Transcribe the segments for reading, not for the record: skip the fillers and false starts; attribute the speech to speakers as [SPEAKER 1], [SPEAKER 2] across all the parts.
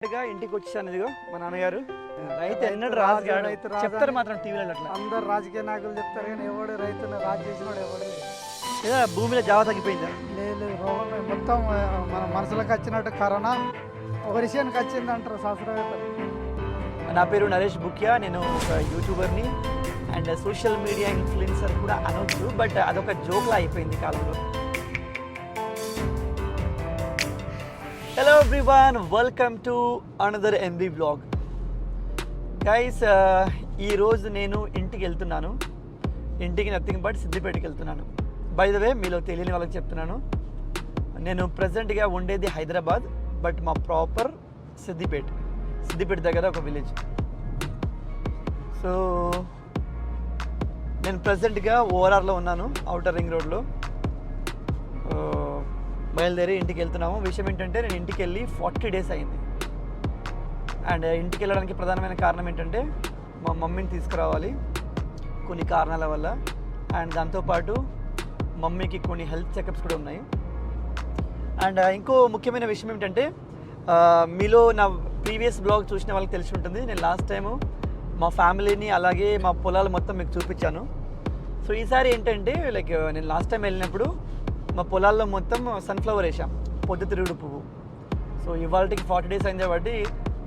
[SPEAKER 1] ఇంటికి వచ్చాను. ఇదిగో మా నాన్నగారు రైతు ఎన్నడు రాజు చెప్తారు మాత్రం టీవీలో అట్లా
[SPEAKER 2] అందరు రాజకీయ నాయకులు చెప్తారు కానీ ఎవడు రైతును రాజు చేసినాడు ఎవడు
[SPEAKER 1] ఏదో భూమిలో జావ తగ్గిపోయిందా?
[SPEAKER 2] లేదు రోగం మొత్తం మన మనసులకు వచ్చినట్టు కరోనా ఒక విషయానికి వచ్చింది అంటారు శాస్త్రవేత్తలు.
[SPEAKER 1] నా పేరు నరేష్ బుక్యా. నేను ఒక యూట్యూబర్ని అండ్ సోషల్ మీడియా ఇన్ఫ్లుయెన్సర్ కూడా అనొచ్చు, బట్ అదొక జోక్లా అయిపోయింది కాలంలో. Hello everyone, welcome to another MB blog. Guys, ఈరోజు నేను ఇంటికి వెళ్తున్నాను. ఇంటికి నథింగ్ బట్ సిద్దిపేటకి వెళ్తున్నాను. బై ద వే, మీలో తెలియని వాళ్ళకి చెప్తున్నాను, నేను ప్రజెంట్గా ఉండేది హైదరాబాద్, బట్ మా ప్రాపర్ సిద్దిపేట దగ్గర ఒక విలేజ్. సో నేను ప్రజెంట్గా ఓఆర్ఆర్లో ఉన్నాను, అవుటర్ రింగ్ రోడ్లో. బయలుదేరి ఇంటికి వెళ్తున్నాము. విషయం ఏంటంటే, నేను ఇంటికి వెళ్ళి 40 days అయింది. అండ్ ఇంటికి వెళ్ళడానికి ప్రధానమైన కారణం ఏంటంటే, మా మమ్మీని తీసుకురావాలి కొన్ని కారణాల వల్ల. అండ్ దాంతోపాటు మమ్మీకి కొన్ని హెల్త్ చెకప్స్ కూడా ఉన్నాయి. అండ్ ఇంకో ముఖ్యమైన విషయం ఏమిటంటే, మీలో నా ప్రీవియస్ బ్లాగ్ చూసిన వాళ్ళకి తెలిసి ఉంటుంది, నేను లాస్ట్ టైము మా ఫ్యామిలీని అలాగే మా పొలాలు మొత్తం మీకు చూపించాను. సో ఈసారి ఏంటంటే, లైక్ నేను లాస్ట్ టైం వెళ్ళినప్పుడు మా పొలాల్లో మొత్తం సన్ఫ్లవర్ వేసాం, పొద్దుతిరుగుడు పువ్వు. సో ఇవాళకి 40 days అయింది కాబట్టి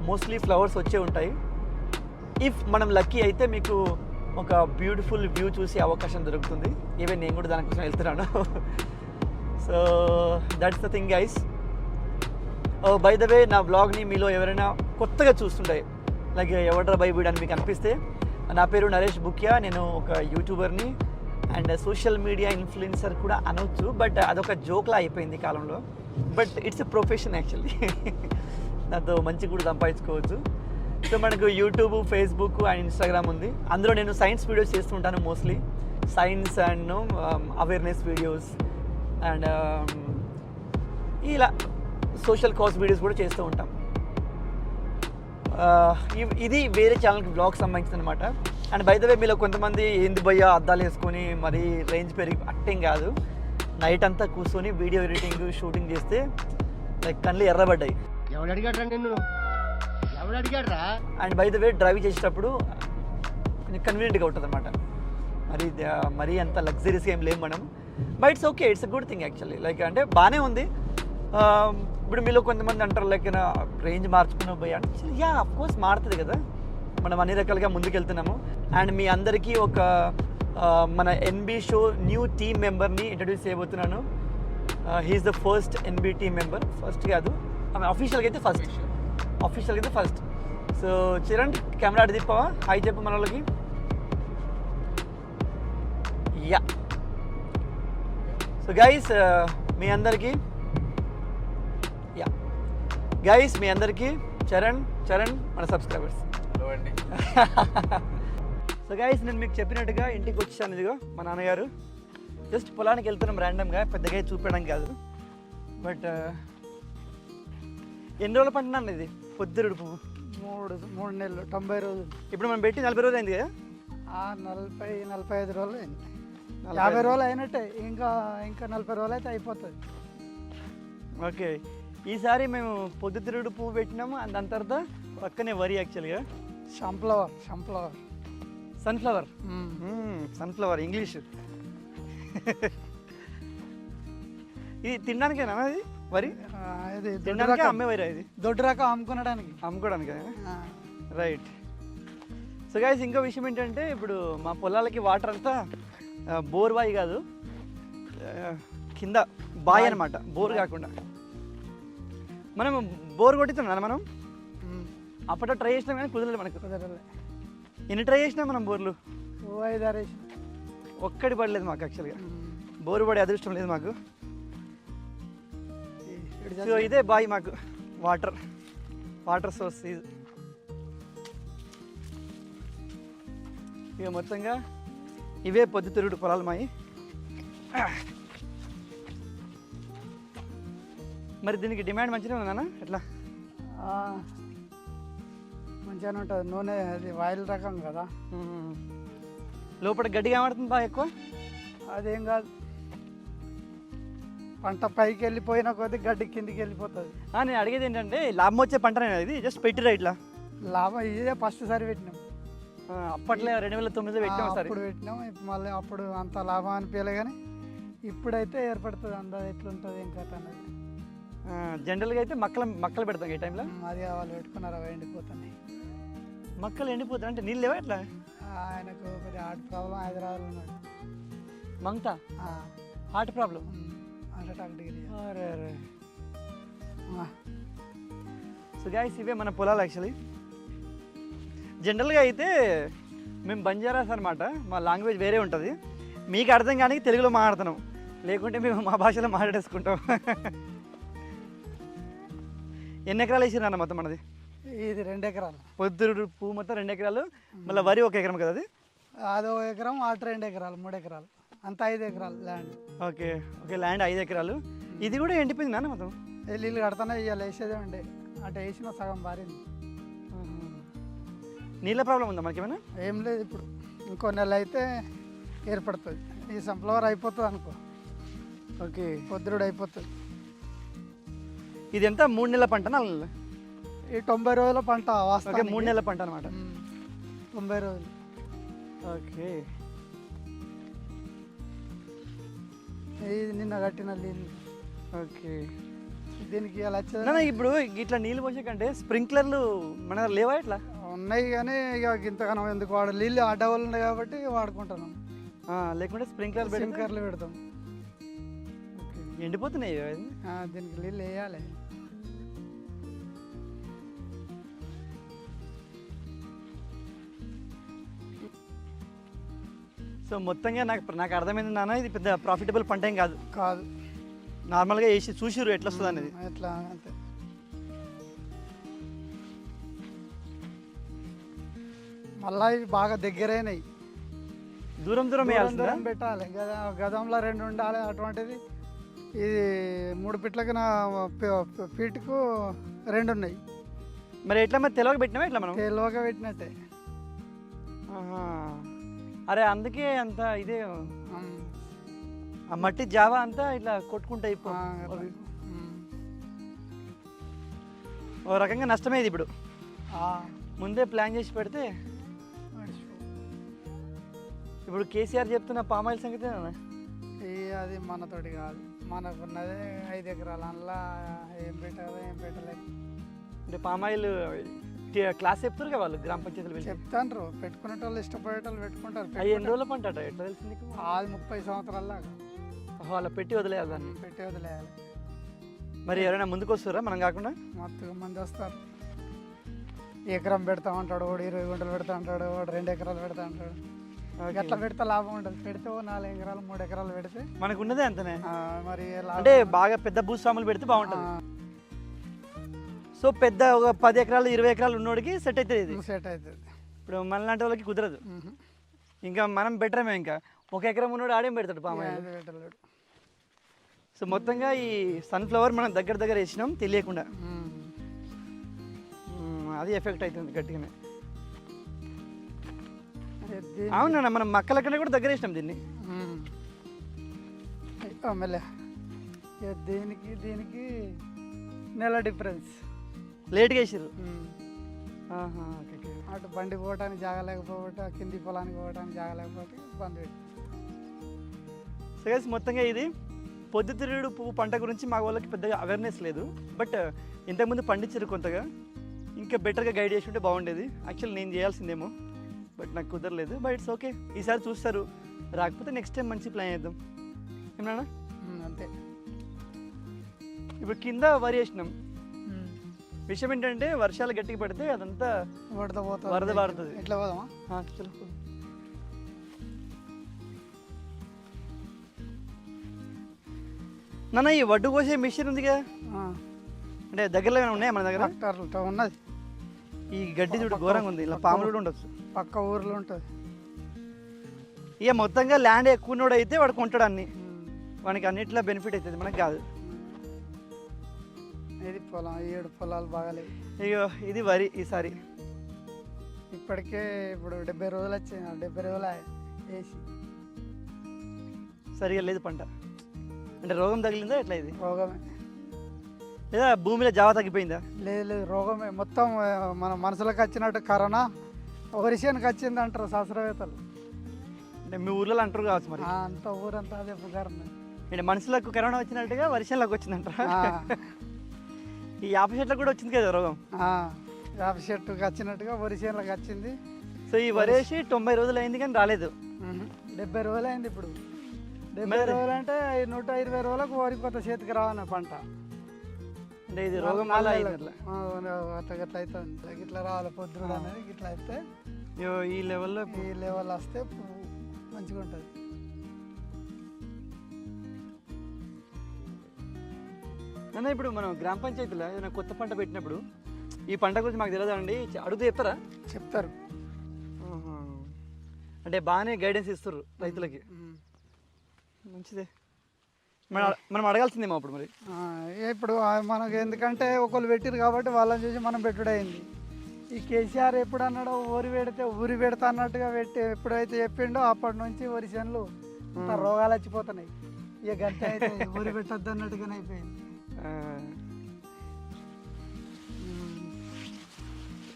[SPEAKER 1] మోస్ట్లీ ఫ్లవర్స్ వచ్చే ఉంటాయి. ఇఫ్ మనం లక్కీ అయితే మీకు ఒక బ్యూటిఫుల్ వ్యూ చూసే అవకాశం దొరుకుతుంది. ఈవెన్ నేను కూడా దానికోసం వెళ్తున్నాను. So that's the thing guys. By the వే, నా బ్లాగ్ని మీలో ఎవరైనా కొత్తగా చూస్తుంటాయి, లైక్ ఎవడ్రా బైబిడ్ అని మీకు అనిపిస్తే, నా పేరు నరేష్ బుక్యా. నేను ఒక యూట్యూబర్ని అండ్ సోషల్ మీడియా ఇన్ఫ్లుయెన్సర్ కూడా అనొచ్చు, బట్ అదొక జోక్లా అయిపోయింది కాలంలో. But it's a profession actually. దాంతో మంచి కూడా సంపాదించుకోవచ్చు. సో మనకు యూట్యూబ్, ఫేస్బుక్ అండ్ ఇన్స్టాగ్రామ్ ఉంది. అందులో నేను సైన్స్ వీడియోస్ చేస్తూ ఉంటాను, mostly science and awareness videos and ఇలా సోషల్ కాజ్ వీడియోస్ కూడా చేస్తూ ఉంటాం. ఇది వేరే ఛానల్కి బ్లాగ్ సంబంధించిన అనమాట. అండ్ బై ద వే, మీలో కొంతమంది ఏంది భయ్యా అద్దాలు వేసుకొని మరీ రేంజ్ పెరిగి అట్టేం కాదు. నైట్ అంతా కూర్చొని వీడియో ఎడిటింగ్, షూటింగ్ చేస్తే లైక్ కళ్ళు ఎర్రబడ్డాయి. And by the way, drive చేసేటప్పుడు కొంచెం కన్వీనియంట్గా ఉంటుంది అనమాట. మరీ అంత లగ్జరీస్గా ఏం లేము మనం, but it's okay, it's a good thing actually. Like అంటే బాగానే ఉంది. ఇప్పుడు మీలో కొంతమంది అంటారు లైక్ రేంజ్ మార్చుకున్నావు భయ్యా అంటే, యా అఫ్ కోర్స్ మారుతుంది కదా, మనం అన్ని రకాలుగా ముందుకెళ్తున్నాము. అండ్ మీ అందరికీ ఒక మన ఎన్బీ షో న్యూ టీమ్ మెంబర్ని ఇంట్రడ్యూస్ చేయబోతున్నాను. He is the first NB team member. First కాదు, అఫీషియల్గా అయితే ఫస్ట్. సో చిరణ్, కెమెరా అటు తిప్పావా, హాయ్ చెప్పు మన వాళ్ళకి. యా, సో గైస్ మీ అందరికీ చరణ్ మన సబ్స్క్రైబర్స్. సో గైస్, నేను మీకు చెప్పినట్టుగా ఇంటికి వచ్చాను. ఇదిగో మా నాన్నగారు. జస్ట్ పొలానికి వెళ్తున్నాం ర్యాండమ్గా, పెద్దగా చూపించడం కాదు. బట్ ఎన్ని రోజులు పంటున్నాను ఇది పొద్దురుడు పువ్వు?
[SPEAKER 2] 3 నెలలు 90 రోజులు.
[SPEAKER 1] ఇప్పుడు మనం పెట్టి 40 రోజులు అయింది కదా?
[SPEAKER 2] 45 రోజులు అయింది. 50 రోజులు అయినట్టే. ఇంకా 40 రోజులు అయితే అయిపోతుంది.
[SPEAKER 1] ఓకే, ఈసారి మేము పొద్దుతిరుగుడు పువ్వు పెట్టినాము. అండ్ దాని తర్వాత పక్కనే వరి, యాక్చువల్గా సన్ఫ్లవర్ ఇంగ్లీష్. ఇది తినడానికేనా అది వరి? తినడానికి అమ్మే వరి ఇది?
[SPEAKER 2] దొడ్డు రకం అమ్ముకోవడానికి.
[SPEAKER 1] రైట్. సో గైస్, ఇంకో విషయం ఏంటంటే, ఇప్పుడు మా పొలాలకి వాటర్ అంతా బోర్ బాయి కాదు, కింద బాయ్ అనమాట, బోర్ కాకుండా. మనం బోర్ కొట్టిస్తున్నాం. మనం అప్పట్లో ట్రై చేసినాం కానీ కుదరలేదు మనకు. ఎన్ని ట్రై చేసినా మనం బోర్లు?
[SPEAKER 2] 5-6
[SPEAKER 1] ఒక్కటి పడలేదు మాకు. యాక్చువల్గా బోరు పడే అదృష్టం లేదు మాకు. సో ఇదే బాయ్ మాకు, వాటర్ సోర్స్ ఇది. ఇక మొత్తంగా ఇవే పొద్దుతిరుగుడు పొలాలు మాయి. మరి దీనికి డిమాండ్ మంచిగా ఉందా ఎట్లా?
[SPEAKER 2] మంచిగానే ఉంటుంది. నూనె అది ఆయిల్ రకం కదా,
[SPEAKER 1] లోపల గడ్డిగా ఏమడుతుంది బాగా ఎక్కువ?
[SPEAKER 2] అదేం కాదు. పంట పైకి వెళ్ళిపోయిన కొద్దీ గడ్డి కిందికి వెళ్ళిపోతుంది.
[SPEAKER 1] నేను అడిగేది ఏంటంటే లాభం వచ్చే పంటనే ఇది, జస్ట్ పెట్టిరా ఇట్లా.
[SPEAKER 2] లాభం ఇదే ఫస్ట్ సారి పెట్టినాం.
[SPEAKER 1] అప్పట్లో 2009లో పెట్టినాం సార్.
[SPEAKER 2] అప్పుడు పెట్టినాం. మళ్ళీ అప్పుడు అంత లాభం అనిపించలే, కానీ ఇప్పుడైతే ఏర్పడుతుంది అందాజ ఎట్లుంటుంది ఏం కథ అనేది.
[SPEAKER 1] జనరల్గా అయితే మక్కలు పెడతాం ఈ టైంలో.
[SPEAKER 2] అది వాళ్ళు పెట్టుకున్నారు, అవి ఎండిపోతున్నాయి.
[SPEAKER 1] మక్కలు ఎండిపోతాయి అంటే నీళ్ళు లేవా ఎట్లా?
[SPEAKER 2] ఆయనకు కొద్దిగా హార్ట్ ప్రాబ్లం, హైదరాబాద్లో ఉన్నాడు.
[SPEAKER 1] మంగతా హార్ట్ ప్రాబ్లం,
[SPEAKER 2] హార్ట్ డిగ్రీ.
[SPEAKER 1] అరే సో గైస్ ఇవే మన పొలాలు. యాక్చువల్లీ జనరల్గా అయితే మేము బంజారాస్ అనమాట, మా లాంగ్వేజ్ వేరే ఉంటుంది. మీకు అర్థం కానీ తెలుగులో మాట్లాడుతున్నాం, లేకుంటే మేము మా భాషలో మాట్లాడేసుకుంటాం. ఎన్ని ఎకరాలు వేసిరన్న మొత్తం మనది?
[SPEAKER 2] ఇది 2 ఎకరాలు.
[SPEAKER 1] పొద్దురు పువ్వు మొత్తం 2 ఎకరాలు, మళ్ళీ వరి 1 ఎకరం కదా అది?
[SPEAKER 2] అది 1 ఎకరం, అటు 2 ఎకరాలు, 3 ఎకరాలు, అంతా 5 ఎకరాలు ల్యాండ్.
[SPEAKER 1] ఓకే ల్యాండ్ 5 ఎకరాలు. ఇది కూడా ఎండిపోయింది నాన్న మొత్తం?
[SPEAKER 2] నీళ్ళు కడతానే ఇవాళ వేసేదే ఉండే, అటు వేసిన సగం బారింది.
[SPEAKER 1] నీళ్ళ ప్రాబ్లం ఉందా మనకి ఏమైనా?
[SPEAKER 2] ఏం లేదు, ఇప్పుడు ఇంకో నెల అయితే ఏర్పడుతుంది. ఈ సన్ఫ్లవర్ అయిపోతుంది అనుకో.
[SPEAKER 1] ఓకే
[SPEAKER 2] పొద్దుడు అయిపోతుంది.
[SPEAKER 1] ఇది ఎంత 3 నెలల పంట? 4 నెలల?
[SPEAKER 2] ఈ 90 రోజుల పంట వాస్తవం.
[SPEAKER 1] 3 నెలల పంట అనమాట.
[SPEAKER 2] 90 రోజులు.
[SPEAKER 1] ఓకే
[SPEAKER 2] ఇది నిన్న కట్టిన నీళ్ళు.
[SPEAKER 1] ఓకే
[SPEAKER 2] దీనికి ఇలా వచ్చేది.
[SPEAKER 1] ఇప్పుడు ఇట్లా నీళ్ళు పోసే కంటే స్ప్రింక్లర్లు మన లేవా ఇట్లా?
[SPEAKER 2] ఉన్నాయి, కానీ ఇక ఇంతగానో ఎందుకు వాడు నీళ్ళు అడ్డవాళ్ళు ఉన్నాయి కాబట్టి వాడుకుంటున్నాం.
[SPEAKER 1] లేకుంటే స్ప్రింక్లర్లు
[SPEAKER 2] పెడతాం.
[SPEAKER 1] ఎండిపోతున్నాయి
[SPEAKER 2] దీనికి నీళ్ళు వేయాలి.
[SPEAKER 1] సో మొత్తంగా నాకు అర్థమైంది నాన్న, ఇది పెద్ద ప్రాఫిటబుల్ పంట ఏం కాదు. నార్మల్గా వేసి చూసిరు ఎట్లా వస్తుంది అనేది.
[SPEAKER 2] ఎట్లా అంతే. మళ్ళీ ఇవి బాగా దగ్గరైనాయి.
[SPEAKER 1] దూరం
[SPEAKER 2] పెట్టాలి. గదంలో 2 ఉండాలి. అటువంటిది ఇది 3 ఫీట్లకు నా ఫీట్కు 2 ఉన్నాయి.
[SPEAKER 1] మరి ఎట్లా మరి తెలియక పెట్టినావా? ఎట్లా మనం
[SPEAKER 2] తెలియక పెట్టినట్టే.
[SPEAKER 1] అరే అందుకే అంత ఇదే ఆ మట్టి జావా అంతా ఇట్లా కొట్టుకుంటా ఓ రకంగా నష్టమేది. ఇప్పుడు ముందే ప్లాన్ చేసి పెడితే. ఇప్పుడు కేసీఆర్ చెప్తున్న పామాయిల్ సంగతి
[SPEAKER 2] అది మనతోటి కాదు, మనకున్నదే 5 ఎకరాలు. అందులో ఏం పెట్టలేదు.
[SPEAKER 1] అంటే పామాయిల్ క్లాస్ చెప్తారు కదా వాళ్ళు, గ్రామ పంచాయతీలు
[SPEAKER 2] చెప్తాండ్రు. పెట్టుకునే వాళ్ళు ఇష్టపడేటోళ్ళు పెట్టుకుంటారు.
[SPEAKER 1] ఎన్ని రోజుల పంట ఎట్లా తెలిసింది?
[SPEAKER 2] అది 30 సంవత్సరాల దాకా
[SPEAKER 1] అలా పెట్టి వదిలేయాలి, దాన్ని
[SPEAKER 2] పెట్టి వదిలేయాలి.
[SPEAKER 1] మరి ఎవరైనా ముందుకు వస్తారా మనం కాకుండా?
[SPEAKER 2] మొత్తం మంది వస్తారు. ఎకరం పెడతా ఉంటాడు, వాడు 20 గుంటలు పెడతా ఉంటాడు, వాడు 2 ఎకరాలు పెడతా ఉంటాడు. ఎట్లా పెడితే లాభం ఉంటుంది. పెడితే 4 ఎకరాలు 3 ఎకరాలు పెడితే
[SPEAKER 1] మనకు ఉన్నదే అంతనే.
[SPEAKER 2] మరి
[SPEAKER 1] అంటే బాగా పెద్ద భూస్వాములు పెడితే బాగుంటుంది. సో పెద్ద ఒక 10 ఎకరాలు 20 ఎకరాలు ఉన్నోడికి సెట్ అవుతుంది. ఇది
[SPEAKER 2] సెట్ అవుతుంది.
[SPEAKER 1] ఇప్పుడు మన లాంటి వాళ్ళకి కుదరదు. ఇంకా మనం బెటరేమే. ఇంకా 1 ఎకరం ఉన్నోడు ఆడేం పెడతాడు పామాయిల్. సో మొత్తంగా ఈ సన్ఫ్లవర్ మనం దగ్గర వేసినాం తెలియకుండా. అది ఎఫెక్ట్ అవుతుంది గట్టిగానే. అవునా, మనం మక్కల కన్నా కూడా దగ్గర వేసినాం దీన్ని.
[SPEAKER 2] దీనికి నెల డిఫరెన్స్.
[SPEAKER 1] లేట్గా వేసారు.
[SPEAKER 2] అటు బండి పోవటానికి జాగా లేకపోతే, కింది పొలానికి పోవడానికి జాగా లేకపోతే బంద్ పెట్టి.
[SPEAKER 1] సో మొత్తంగా ఇది పొద్దుతిరుగుడు పువ్వు పంట గురించి మా వాళ్ళకి పెద్దగా అవేర్నెస్ లేదు. బట్ ఇంతకుముందు పండించారు కొంతగా. ఇంకా బెటర్గా గైడ్ చేసి ఉంటే బాగుండేది. యాక్చువల్లీ నేను చేయాల్సిందేమో, బట్ నాకు కుదరలేదు. బట్ ఇట్స్ ఓకే, ఈసారి చూస్తారు. రాకపోతే నెక్స్ట్ టైం మంచి ప్లాన్ చేద్దాం. ఏమన్నా
[SPEAKER 2] అంతే.
[SPEAKER 1] ఇప్పుడు కింద వరి వేసినాం. విషయం ఏంటంటే వర్షాలు గట్టిగా పడితే అదంతా వరద పారుతుంది.
[SPEAKER 2] ఎట్లా పోదామా?
[SPEAKER 1] నాన్న ఈ వడ్డు కోసే మిషన్ ఉంది కదా, అంటే దగ్గరలో ఏమైనా ఉన్నాయా మన దగ్గర?
[SPEAKER 2] ఉన్నది.
[SPEAKER 1] ఈ గడ్డి చూడు ఘోరంగా ఉంది. ఇలా పాములు కూడా ఉండొచ్చు.
[SPEAKER 2] పక్క ఊర్లో ఉంటుంది.
[SPEAKER 1] ఇక మొత్తంగా ల్యాండ్ ఎక్కువ అయితే వాడు కొంటాడు అన్ని. వానికి అన్నిట్లో బెనిఫిట్ అవుతుంది, మనకు కాదు.
[SPEAKER 2] ఇది పొలం, 7 పొలాలు బాగాలేవు.
[SPEAKER 1] ఇగో ఇది వరి ఈసారి.
[SPEAKER 2] ఇప్పటికే ఇప్పుడు 70 రోజులు వచ్చాయి. 70 రోజులు వేసి
[SPEAKER 1] సరిగా లేదు పంట. అంటే రోగం తగిలిందా ఎట్లా ఇది?
[SPEAKER 2] రోగమే.
[SPEAKER 1] లేదా భూమిలో జావ తగ్గిపోయిందా?
[SPEAKER 2] లేదు లేదు, రోగమే మొత్తం. మన మనుషులకు వచ్చినట్టు కరోనా ఒక విషయానికి వచ్చింది అంటారు శాస్త్రవేత్తలు.
[SPEAKER 1] అంటే మీ ఊర్లో అంటారు కావచ్చు మరి.
[SPEAKER 2] అంత ఊరంతా అదే పుకారం.
[SPEAKER 1] అంటే మనుషులకు కరోనా వచ్చినట్టుగా వర్షంలోకి వచ్చిందంటారా? ఈ యాప చెట్లకు కూడా వచ్చింది కదా రోగం.
[SPEAKER 2] యాప చెట్టుకి వచ్చినట్టుగా వరిసేనులకు వచ్చింది.
[SPEAKER 1] సో ఈ వరేసి 90 రోజులు అయింది కానీ రాలేదు.
[SPEAKER 2] 70 రోజులు అయింది. ఇప్పుడు 70 రోజులు అంటే 120 రోజులకు వరి కొత్త చేతికి రావన్న పంట.
[SPEAKER 1] అంటే ఇది రోగం వల్ల
[SPEAKER 2] అట్లా గట్లా అవుతుంది. గిట్లా రావాలి పొద్దుడు అనేది గిట్లా అయితే
[SPEAKER 1] ఈ లెవెల్లో
[SPEAKER 2] వస్తే మంచిగా ఉంటుంది.
[SPEAKER 1] అన్న ఇప్పుడు మనం గ్రామ పంచాయతీలో ఏదైనా కొత్త పంట పెట్టినప్పుడు ఈ పంట గురించి మాకు తెలియదండి అడుగుతూ చెప్తారా?
[SPEAKER 2] చెప్తారు.
[SPEAKER 1] అంటే బాగానే గైడెన్స్ ఇస్తారు రైతులకి. మంచిదే. మనం అడగాల్సిందేమో అప్పుడు మరి.
[SPEAKER 2] ఇప్పుడు మనకు ఎందుకంటే ఒకళ్ళు పెట్టిరు కాబట్టి వాళ్ళని చూసి మనం పెట్టుడైంది. ఈ కేసీఆర్ ఎప్పుడు అన్నాడో ఊరి పెడతా అన్నట్టుగా ఎప్పుడైతే చెప్పిండో అప్పటి నుంచి వరి చేనులు రోగాలు వచ్చిపోతున్నాయి. ఇక గంట అయితే ఊరి పెట్టద్దు అన్నట్టుగానే అయిపోయింది.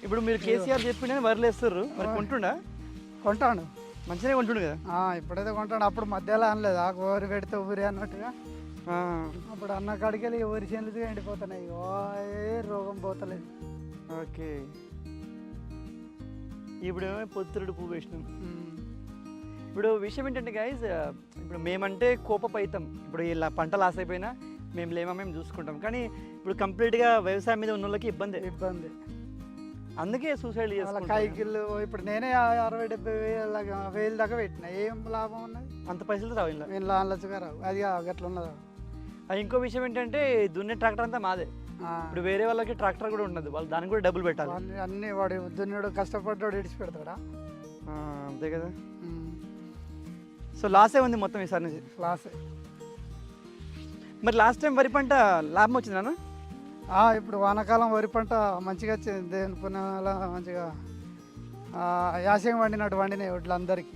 [SPEAKER 1] ఇప్పుడు మీరు కేసీఆర్ చెప్పిండే వరిలు వేస్తారు మరి కొంటాడు మంచిగా కొంటుండు కదా.
[SPEAKER 2] ఇప్పుడైతే కొంటాడు. అప్పుడు మధ్యలో అనలేదు ఆ ఊరి పెడితే ఊరి అన్నట్టుగా. అప్పుడు అన్న కాడికి వెళ్ళి ఊరి చేనులు ఎండిపోతున్నాయి. ఏ రోగం పోతలేదు.
[SPEAKER 1] ఓకే. ఇప్పుడు పొత్తురుడు పువ్వు వేసినాం. ఇప్పుడు విషయం ఏంటంటే గైజ్, ఇప్పుడు మేమంటే కోపపైతాం. ఇప్పుడు ఇలా పంట లాస్ అయిపోయినా మేము చూసుకుంటాం. కానీ ఇప్పుడు కంప్లీట్గా వ్యవసాయం మీద ఉన్న వాళ్ళకి ఇబ్బంది. అందుకే సూసైడ్ చేసుకోవాలి.
[SPEAKER 2] కైకిళ్ళు ఇప్పుడు నేనే 60-70 వేల దాకా పెట్టినా. ఏం లాభం ఉన్నది?
[SPEAKER 1] అంత పైసలు రావు ఇలా
[SPEAKER 2] లాన్లచ్చుగా రావు. అది అట్లా ఉన్నదా.
[SPEAKER 1] ఇంకో విషయం ఏంటంటే దున్నే ట్రాక్టర్ అంతా మాదే. ఇప్పుడు వేరే వాళ్ళకి ట్రాక్టర్ కూడా ఉండదు. వాళ్ళు దానికి కూడా డబ్బులు పెట్టాలి.
[SPEAKER 2] అన్నీ వాడు దున్నుడు కష్టపడ్డాడు ఇడిచి పెడతాడా?
[SPEAKER 1] అంతే కదా. సో లాసే ఉంది మొత్తం ఈసారి నుంచి.
[SPEAKER 2] లాసే.
[SPEAKER 1] మరి లాస్ట్ టైం వరి పంట లాభం వచ్చింది నాన్న?
[SPEAKER 2] ఇప్పుడు వానాకాలం వరి పంట మంచిగా వచ్చింది. దేవుని పుణ్యాల మంచిగా యాసంగి వండినాయి వడ్లు అందరికీ.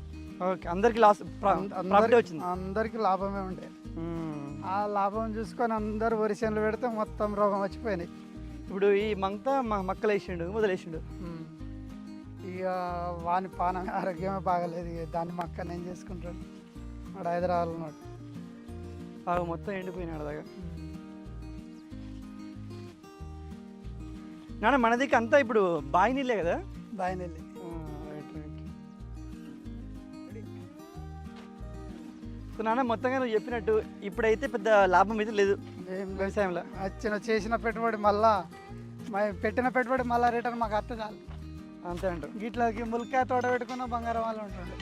[SPEAKER 1] ఓకే. అందరికీ లాస్ వచ్చింది.
[SPEAKER 2] అందరికీ లాభమే ఉండే. ఆ లాభం చూసుకొని అందరు వరి చేనులు పెడితే మొత్తం రోగం వచ్చిపోయినాయి.
[SPEAKER 1] ఇప్పుడు ఈ మంతా మక్కలు వదిలేసిండు.
[SPEAKER 2] ఇక వాని పానం ఆరోగ్యమే బాగలేదు. దాన్ని మక్క నేను చేసుకుంటాడు. వాడు హైదరాబాద్లో ఉన్నాడు.
[SPEAKER 1] మొత్తం ఎండిపోయినాడు దాకా. నాన్న మన దగ్గర అంతా ఇప్పుడు బావి నీళ్ళే కదా.
[SPEAKER 2] బావి నీళ్ళే.
[SPEAKER 1] సో నాన్న మొత్తంగా నువ్వు చెప్పినట్టు ఇప్పుడైతే పెద్ద లాభం అయితే లేదు వ్యవసాయంలో.
[SPEAKER 2] చేసిన పెట్టుబడి మళ్ళా పెట్టిన పెట్టుబడి మళ్ళీ రిటర్న్ మాకు అత్త చాలు.
[SPEAKER 1] అంతే అంటారు.
[SPEAKER 2] ఇట్లాకి ములక్కాయ తోట పెట్టుకున్న బంగారం వాళ్ళు ఉంటుండే.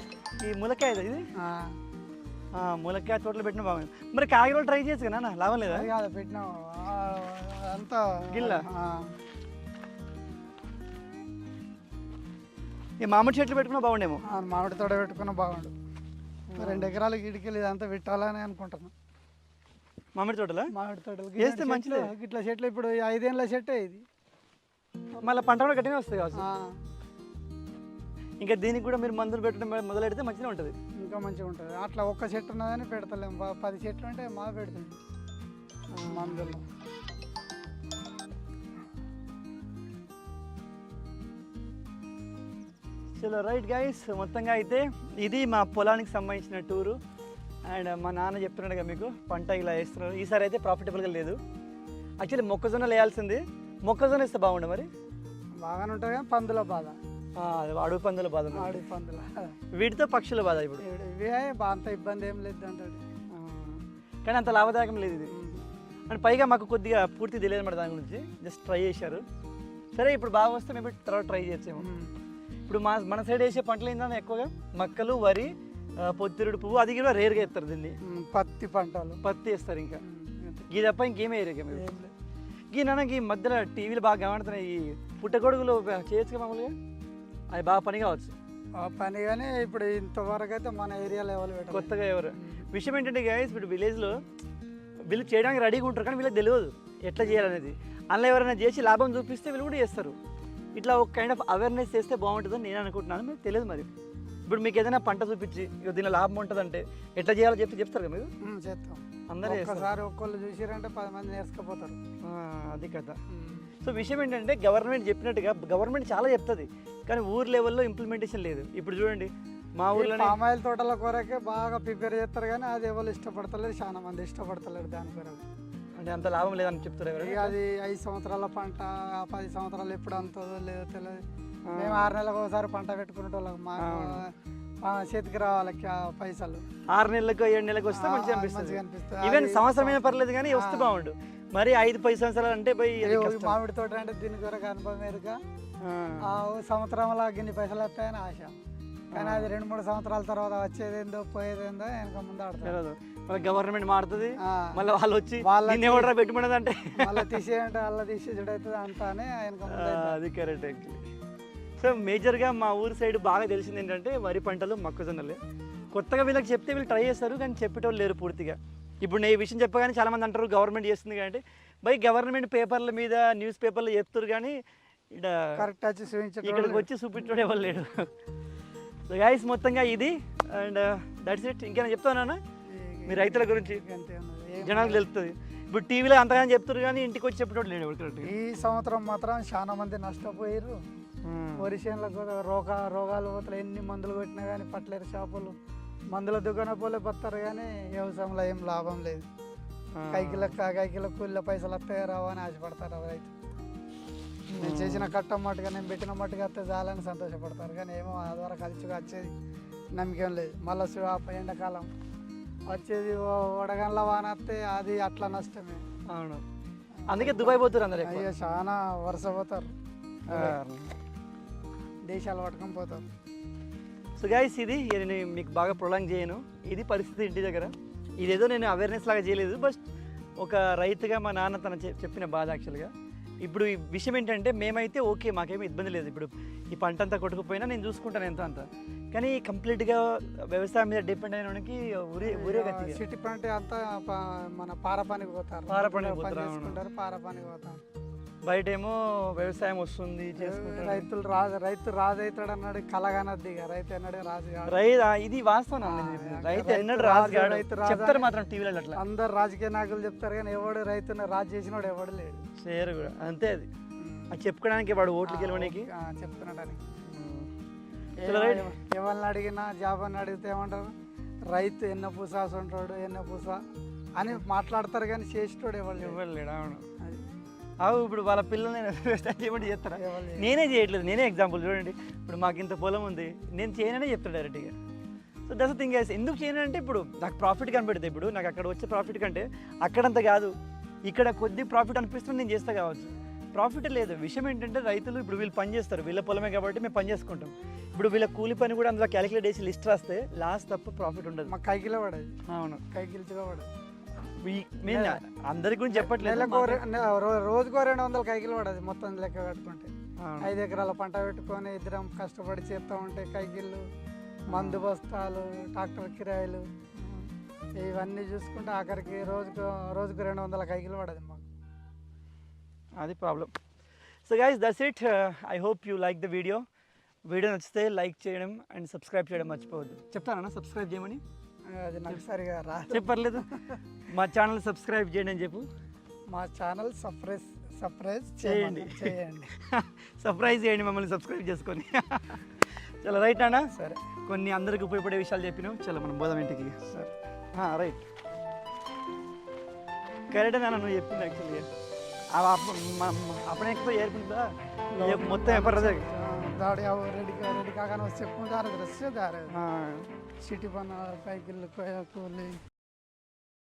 [SPEAKER 1] ఈ ములక్కాయ ఇది ములక్కాయ తోటలు పెట్టిన బాగుంది. మరి కాయగూరలు ట్రై చేయొచ్చు కదా, లాభం లేదా?
[SPEAKER 2] కాదు పెట్టినా అంతా
[SPEAKER 1] గిల్ల. ఈ మామిడి చెట్లు పెట్టుకున్నా బాగుండేమో.
[SPEAKER 2] మామిడి తోట పెట్టుకున్నా బాగుండు. 2 ఎకరాలకి ఇటుకెళ్ళి ఇదంతా పెట్టాలని అనుకుంటున్నాను.
[SPEAKER 1] మామిడి తోటలు వేస్తే మంచిది.
[SPEAKER 2] ఇట్లా చెట్లు ఇప్పుడు 5 ఏళ్ళ చెట్టే ఇది.
[SPEAKER 1] మళ్ళీ పంట కూడా గట్టిగా వస్తాయి కావచ్చు. ఇంకా దీనికి కూడా మీరు మందులు పెట్టడం మొదలెడితే మంచిగా ఉంటుంది.
[SPEAKER 2] ఇంకా మంచిగా ఉంటుంది. అట్లా ఒక్క చెట్టు ఉన్నదని పెడతలేము. 10 చెట్లు అంటే మా పెడుతుంది మందులు.
[SPEAKER 1] చలో రైట్ గైస్, మొత్తంగా అయితే ఇది మా పొలానికి సంబంధించిన టూరు. అండ్ మా నాన్న చెప్తున్నాడుగా మీకు పంట ఇలా వేస్తున్నారు. ఈసారి అయితే ప్రాఫిటబుల్గా లేదు. యాక్చువల్లీ మొక్కజొన్న వేయాల్సింది. మొక్కజొన్న వేస్తే బాగుండే. మరి
[SPEAKER 2] బాగానే ఉంటుంది కానీ పందుల బాధ.
[SPEAKER 1] అడవి పందుల బాధ.
[SPEAKER 2] అడవి పందుల
[SPEAKER 1] వీటితో పక్షుల బాధ. ఇప్పుడు
[SPEAKER 2] ఇవే అంత ఇబ్బంది ఏం లేదు అంటాడు.
[SPEAKER 1] కానీ అంత లాభదాయకం లేదు ఇది. అండ్ పైగా మాకు కొద్దిగా పూర్తి తెలియదు అన్నమాట దాని గురించి. జస్ట్ ట్రై చేశారు. సరే ఇప్పుడు బాగా వస్తే మేము తర్వాత ట్రై చేసాము. ఇప్పుడు మన సైడ్ వేసే పంటలు ఏంటన్నా ఎక్కువగా మక్కలు, వరి, పొత్తిరుడు పువ్వు. అది కూడా రేర్గా వేస్తారు. దీన్ని
[SPEAKER 2] పత్తి పంటలు
[SPEAKER 1] పత్తి వేస్తారు. ఇంకా ఈ తప్ప ఇంకేం వేయరు. ఈ నాన్నకి ఈ మధ్యలో టీవీలు బాగా గమనిస్తున్నాయి. ఈ పుట్టగొడుగులు చేయొచ్చుగా మామూలుగా. అది బాగా పని కావచ్చు.
[SPEAKER 2] పని కానీ ఇప్పుడు ఇంతవరకు అయితే మన ఏరియాలో ఎవరు
[SPEAKER 1] కొత్తగా ఎవరు. విషయం ఏంటంటే గైస్, ఇప్పుడు విలేజ్లో వీళ్ళు చేయడానికి రెడీగా ఉంటారు కానీ వీళ్ళకి తెలియదు ఎట్లా చేయాలనేది. అందులో ఎవరైనా చేసి లాభం చూపిస్తే వీళ్ళు కూడా చేస్తారు. ఇట్లా ఒక కైండ్ ఆఫ్ అవేర్నెస్ చేస్తే బాగుంటుందని నేను అనుకుంటున్నాను. మీకు తెలియదు మరి. ఇప్పుడు మీకు ఏదైనా పంట చూపించి ఇక దీనిలో లాభం ఉంటుందంటే ఎట్లా చేయాలో చెప్తారు కదా మీరు?
[SPEAKER 2] చేస్తాం.
[SPEAKER 1] అందరూ
[SPEAKER 2] ఒకసారి ఒక్కళ్ళు చూసిరంటే 10 మంది నేర్చుకుపోతారు.
[SPEAKER 1] అది కదా. సో విషయం ఏంటంటే గవర్నమెంట్ చెప్పినట్టుగా గవర్నమెంట్ చాలా చెప్తుంది, కానీ ఊరు లెవెల్లో ఇంప్లిమెంటేషన్ లేదు. ఇప్పుడు చూడండి మా ఊర్లో
[SPEAKER 2] పామాయిల్ తోటల కొరకే బాగా ప్రిపేర్ చేస్తారు, కానీ అది ఎవరు ఇష్టపడతలేదు, చాలా మంది ఇష్టపడతలేరు దాని కొరకు.
[SPEAKER 1] అంటే అంత లాభం లేదని చెప్తారు.
[SPEAKER 2] ఇక అది 5 సంవత్సరాల పంట, 10 సంవత్సరాలు ఎప్పుడు అంతుందో లేదో తెలియదు. మేము 6 నెలలకు ఒకసారి పంట పెట్టుకునేటోళ్ళం, మాకు చేతికి రావాలి పైసలు.
[SPEAKER 1] 6 నెలలకు 7 నెలలకు వస్తే మంచిగా అనిపిస్తుంది. ఈవెన్ సంవత్సరమైనా పర్లేదు కానీ వస్తే బాగుండు. మరి 5-10 సంవత్సరాలు అంటే
[SPEAKER 2] మామిడి తోట అంటే దీని కొరకు అనుభవం ఎరుక. సంవత్సరంలో గిన్ని పైసలు వస్తాయని ఆశ, కానీ అది 2-3 సంవత్సరాల తర్వాత వచ్చేదేందో పోయేదేందో వెనక ముందు ఆడుతుంది.
[SPEAKER 1] మళ్ళీ గవర్నమెంట్ మారుతుంది, మళ్ళీ వాళ్ళు వచ్చి ఎవడరా పెట్టుకున్నది అంటే
[SPEAKER 2] మళ్ళీ తీసేయంటే అలా తీసేసాడు అవుతుంది అంతానే వెనక ముందు.
[SPEAKER 1] అది కరెక్ట్ యాక్చువల్లీ. సో మేజర్గా మా ఊరు సైడ్ బాగా తెలిసింది ఏంటంటే వరి పంటలు, మొక్కజొన్నలే. కొత్తగా వీళ్ళకి చెప్తే వీళ్ళు ట్రై చేస్తారు, కానీ చెప్పేటోళ్ళు లేరు పూర్తిగా. ఇప్పుడు నేను ఈ విషయం చెప్పగానే చాలామంది అంటారు గవర్నమెంట్ చేస్తుంది కాబట్టి. బై గవర్నమెంట్ పేపర్ల మీద న్యూస్ పేపర్లో చెప్తారు, కానీ ఇక్కడ
[SPEAKER 2] కరెక్ట్ వచ్చి
[SPEAKER 1] ఇక్కడికి వచ్చి చూపించడం ఎవరు లేడు. సో గైస్ మొత్తంగా ఇది అండ్ దట్స్ ఇట్. ఇంకేమైనా చెప్తానా మీ రైతుల గురించి? జనాలకు తెలుస్తుంది. ఇప్పుడు టీవీలో అంతగానే చెప్తారు, కానీ ఇంటికి వచ్చి చెప్పేటోడు లేడు ఎవరు.
[SPEAKER 2] ఈ సంవత్సరం మాత్రం చాలా మంది నష్టపోయారు. వరి చేనులకు రోగాలు పోతారు, ఎన్ని మందులు కొట్టినా కానీ పట్లేరు. షాపులు మందుల దుకాణ పోలే పోతారు, కానీ వ్యవసాయంలో ఏం లాభం లేదు. కైకిల కూలీల పైసలు వస్తాయో రావా అని ఆశపడతారు రైతు. నేను చేసిన కట్ట మట్టుగా, నేను పెట్టిన మట్టుగా వస్తే చాలని సంతోషపడతారు, కానీ ఏమో అది వరకు ఖర్చుగా వచ్చేది నమ్మకం లేదు. మళ్ళీ ఎండాకాలం వచ్చేది వడగండ్ల వాన వస్తే అది అట్లా నష్టమే.
[SPEAKER 1] అవును, అందుకే దుబాయ్ పోతారు అందరు.
[SPEAKER 2] అయ్యో చాలా వరుస పోతారు, దేశాలు పట్టుకొని పోతారు.
[SPEAKER 1] సో గైస్ ఇది నేను మీకు బాగా ప్రొలాంగ్ చేయను. ఇది పరిస్థితి ఇంటి దగ్గర. ఇదేదో నేను అవేర్నెస్ లాగా చేయలేదు, బట్ ఒక రైతుగా మా నాన్న తన చెప్పిన బాధ యాక్చువల్గా. ఇప్పుడు ఈ విషయం ఏంటంటే మేమైతే ఓకే, మాకేమీ ఇబ్బంది లేదు. ఇప్పుడు ఈ పంట అంతా కొట్టుకుపోయినా నేను చూసుకుంటాను ఎంతో అంత, కానీ కంప్లీట్గా వ్యవసాయం మీద డిపెండ్ అయినకి ఊరే గతి.
[SPEAKER 2] సిటీ పంట అంతా మన పార పనికి పోతారు, పార పనికి పోతారు.
[SPEAKER 1] బయట ఏమో వ్యవసాయం వస్తుంది చేసుకుంటారు.
[SPEAKER 2] రైతు రాజు అవుతాడు అన్నాడు కలగానద్ది, రైతు అన్నాడు రాజు కాదు.
[SPEAKER 1] ఇది వాస్తవం. రైతు ఎన్నడు రాజు కాదు, చెప్తారు మాత్రం టీవీలో అట్లా.
[SPEAKER 2] అందరు రాజకీయ నాయకులు చెప్తారు, కానీ ఎవడు రైతుని రాజు చేసినోడు ఎవడు లేడు.
[SPEAKER 1] షేర్ కూడా అంతే. అది చెప్పుకోవడానికి వాడు ఓట్లు గెలవడానికి
[SPEAKER 2] చెప్తున్నాడని. ఎవరిని అడిగినా జాబ్ అని అడిగితే ఏమంటారు, రైతు ఎన్న పూసాసు ఉంటాడు, ఎన్న పూస అని మాట్లాడతారు, కానీ చేసేటోడు ఎవరు లేడు. అవును, ఇప్పుడు వాళ్ళ పిల్లల్ని చేయమంటే చేస్తారా? నేనే చేయట్లేదు, నేనే ఎగ్జాంపుల్. చూడండి, ఇప్పుడు మాకు ఇంత పొలం ఉంది, నేను చేయననే చెప్తాను డైరెక్ట్గా. So that's thing guys. ఎందుకు చేయనంటే ఇప్పుడు నాకు ప్రాఫిట్ కనబడుతుంది. ఇప్పుడు నాకు అక్కడ వచ్చే ప్రాఫిట్ కంటే అక్కడంత కాదు, ఇక్కడ కొద్ది ప్రాఫిట్ అనిపిస్తుంది, నేను చేస్తా కావచ్చు. ప్రాఫిట్ లేదు. విషయం ఏంటంటే రైతులు ఇప్పుడు వీళ్ళు పని చేస్తారు, వీళ్ళ పొలమే కాబట్టి మేము పని చేసుకుంటాం. ఇప్పుడు వీళ్ళ కూలి పని కూడా అందులో క్యాలిక్యులేట్ చేసి లిస్ట్ రాస్తే లాస్ట్ తప్ప ప్రాఫిట్ ఉండదు. మాకు కైకిలో పడేది. అవును, కైకిల్చుగా పడేది.
[SPEAKER 1] అందరి గురించి చెప్పట్లేదు.
[SPEAKER 2] రోజుకో 200 కైకిలు పడదు మొత్తం లెక్క కట్టుకుంటే. 5 ఎకరాల పంట పెట్టుకొని ఇద్దరం కష్టపడి చేస్తూ ఉంటే కైకిళ్ళు, మందు బస్తాలు, ట్రాక్టర్ కిరాయిలు ఇవన్నీ చూసుకుంటే ఆఖరికి రోజుకు 200 కైకిలు పడదు మాకు.
[SPEAKER 1] అది problem. So guys that's it. I hope you like the video నచ్చితే లైక్ చేయడం అండ్ సబ్స్క్రైబ్ చేయడం మర్చిపోవద్దు. చెప్తానన్నా సబ్స్క్రైబ్ చేయమని?
[SPEAKER 2] అది నాకు సరిగా రా
[SPEAKER 1] చెప్పర్లేదు. మా ఛానల్ సబ్స్క్రైబ్ చేయండి అని చెప్పు.
[SPEAKER 2] మా ఛానల్ సర్ప్రైజ్ చేయండి.
[SPEAKER 1] సర్ప్రైజ్ చేయండి మమ్మల్ని సబ్స్క్రైబ్ చేసుకొని. చలో రైట్ అన్నా.
[SPEAKER 2] సరే,
[SPEAKER 1] కొన్ని అందరికి ఉపయోగపడే విషయాలు చెప్పినాం. చలో మనం పోదాం ఇంటికి.
[SPEAKER 2] సరే
[SPEAKER 1] రైట్. కరెక్టే నాన్న నువ్వు చెప్పింది యాక్చువల్గా. అప్పుడే ఎక్కువ ఏర్పడుతుందా మొత్తం ఎప్పటి
[SPEAKER 2] దాడి రెడీ కాగానే చెప్పుకుంటారు సిటీ పన్న కైకిళ్ళు కూలి